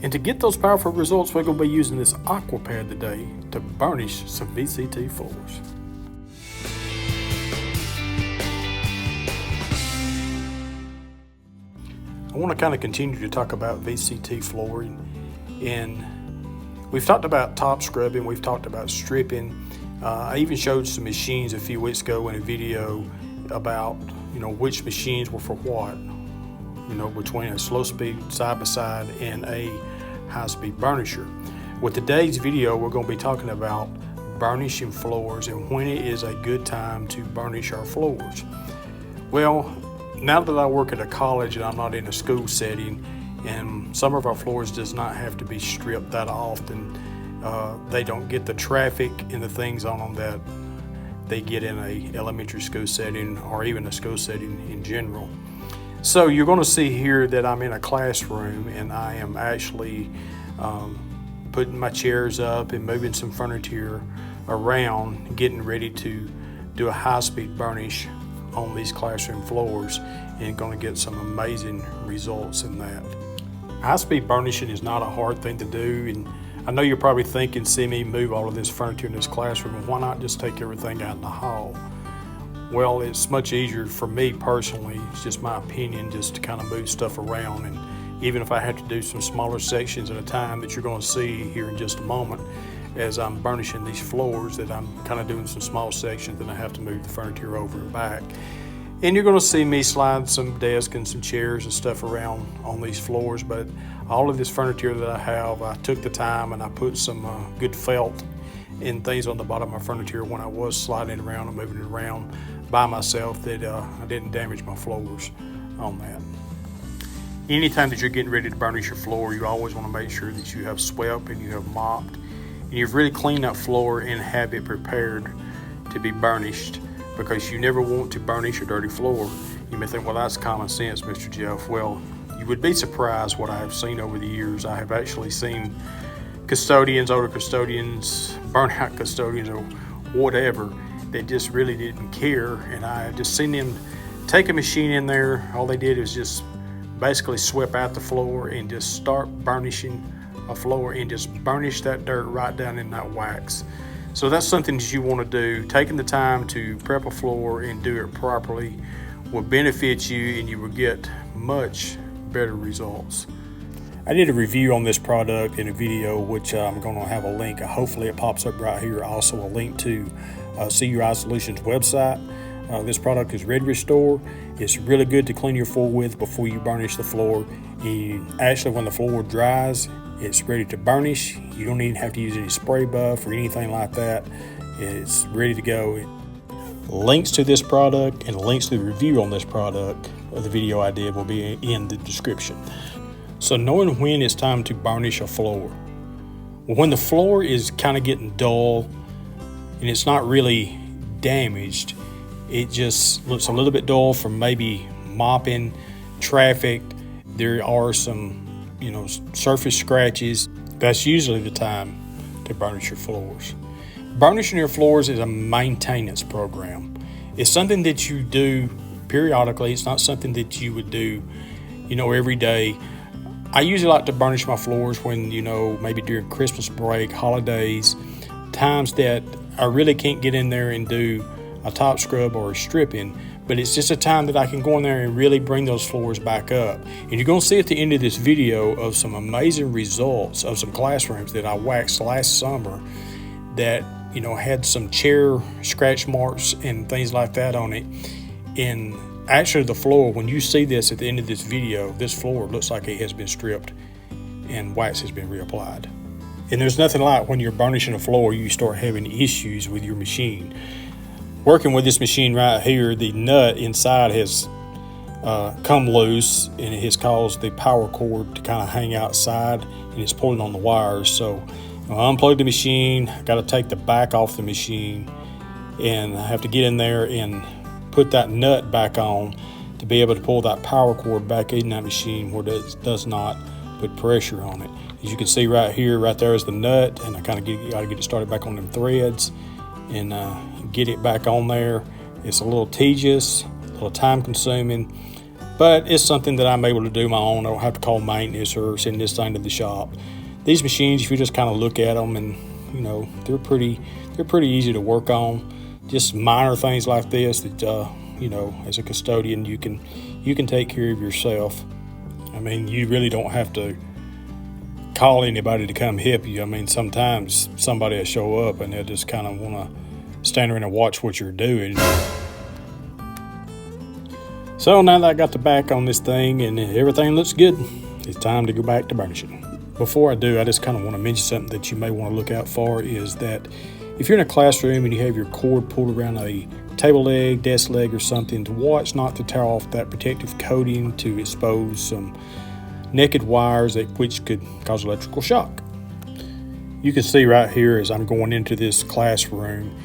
And to get those powerful results, we're going to be using this aqua pad today to burnish some VCT floors. I want to kind of continue to talk about VCT flooring, and we've talked about top scrubbing, we've talked about stripping. I even showed some machines a few weeks ago in a video about which machines were for what, between a slow speed side by side and a high speed burnisher. With today's video, we're going to be talking about burnishing floors and when it is a good time to burnish our floors. Well, now that I work at a college and I'm not in a school setting, and some of our floors does not have to be stripped that often, they don't get the traffic and the things on them that they get in a elementary school setting or even a school setting in general. So you're going to see here that I'm in a classroom and I am actually putting my chairs up and moving some furniture around, getting ready to do a high-speed burnish on these classroom floors, and going to get some amazing results in that. High-speed burnishing is not a hard thing to do, and I know you're probably thinking, see me move all of this furniture in this classroom, and why not just take everything out in the hall? Well, it's much easier for me personally, it's just my opinion, just to kind of move stuff around. And even if I have to do some smaller sections at a time that you're going to see here in just a moment, as I'm burnishing these floors, that I'm kind of doing some small sections and I have to move the furniture over and back. And you're going to see me slide some desks and some chairs and stuff around on these floors, but all of this furniture that I have, I took the time and I put some good felt and things on the bottom of my furniture when I was sliding it around and moving it around by myself, that I didn't damage my floors on that. Anytime that you're getting ready to burnish your floor, you always want to make sure that you have swept and you have mopped and you've really cleaned that floor and have it prepared to be burnished, because you never want to burnish a dirty floor. You may think, well, that's common sense, Mr. Jeff. Well, you would be surprised what I have seen over the years. I have actually seen custodians, older custodians, burnout custodians or whatever, they just really didn't care, and I just seen them take a machine in there. All they did was just basically sweep out the floor and just start burnishing a floor and just burnish that dirt right down in that wax. So that's something that you want to do. Taking the time to prep a floor and do it properly will benefit you, and you will get much better results. I did a review on this product in a video, which I'm going to have a link. Hopefully it pops up right here. Also a link to CUI Solutions website. This product is Red Restore. It's really good to clean your floor with before you burnish the floor. Actually, when the floor dries, it's ready to burnish. You don't even have to use any spray buff or anything like that. It's ready to go. Links to this product and links to the review on this product of the video I did will be in the description. So knowing when it's time to burnish a floor. Well, when the floor is kind of getting dull and it's not really damaged, it just looks a little bit dull from maybe mopping, traffic. There are some, surface scratches. That's usually the time to burnish your floors. Burnishing your floors is a maintenance program. It's something that you do periodically. It's not something that you would do, every day. I usually like to burnish my floors when, maybe during Christmas break, holidays, times that I really can't get in there and do a top scrub or a stripping, but it's just a time that I can go in there and really bring those floors back up. And you're going to see at the end of this video of some amazing results of some classrooms that I waxed last summer that, had some chair scratch marks and things like that on it. And actually the floor, when you see this at the end of this video, this floor looks like it has been stripped and wax has been reapplied. And there's nothing like when you're burnishing a floor, you start having issues with your machine. Working with this machine right here, the nut inside has come loose and it has caused the power cord to kind of hang outside and it's pulling on the wires. So I unplug the machine, I got to take the back off the machine, and I have to get in there and put that nut back on to be able to pull that power cord back in that machine where it does not put pressure on it. As you can see right here, right there is the nut, and I kind of got to get it started back on them threads and get it back on there. It's a little tedious, a little time consuming. But it's something that I'm able to do my own. I don't have to call maintenance or send this thing to the shop. These machines, if you just kind of look at them, and you know, they're pretty easy to work on. Just minor things like this that you know, as a custodian, you can take care of yourself. I mean, you really don't have to call anybody to come help you. I mean, sometimes somebody will show up and they'll just kind of want to stand around and watch what you're doing. So now that I got the back on this thing and everything looks good, it's time to go back to burnishing. Before I do, I just kind of want to mention something that you may want to look out for, is that if you're in a classroom and you have your cord pulled around a table leg, desk leg or something, to watch not to tear off that protective coating to expose some naked wires which could cause electrical shock. You can see right here as I'm going into this classroom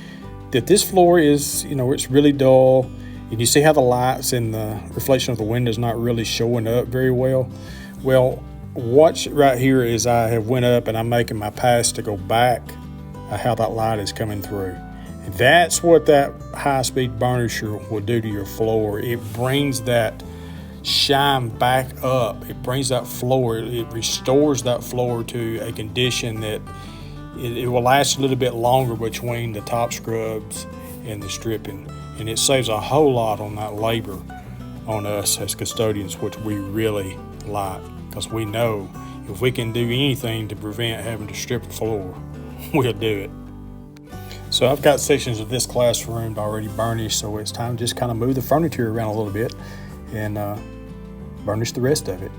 that this floor is, you know, it's really dull, and you see how the lights and the reflection of the window is not really showing up very well. Well, watch right here as I have went up and I'm making my pass to go back, how that light is coming through. And that's what that high-speed burnisher will do to your floor. It brings that shine back up. It brings that floor, it restores that floor to a condition that it will last a little bit longer between the top scrubs and the stripping. And it saves a whole lot on that labor on us as custodians, which we really like, because we know if we can do anything to prevent having to strip a floor, we'll do it. So I've got sections of this classroom already burnished, so it's time to just kind of move the furniture around a little bit and burnish the rest of it.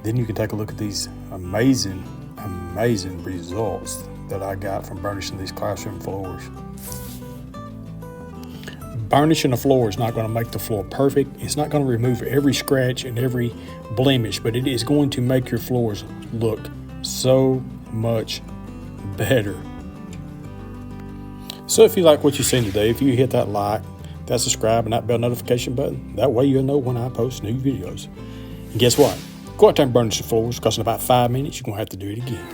Then you can take a look at these amazing results that I got from burnishing these classroom floors. Burnishing a floor is not going to make the floor perfect. It's not going to remove every scratch and every blemish, but it is going to make your floors look so much better. So if you like what you've seen today, if you hit that like, that subscribe, and that bell notification button, that way you'll know when I post new videos. And guess what? Go out there and burnish the floors, because in about 5 minutes you're going to have to do it again.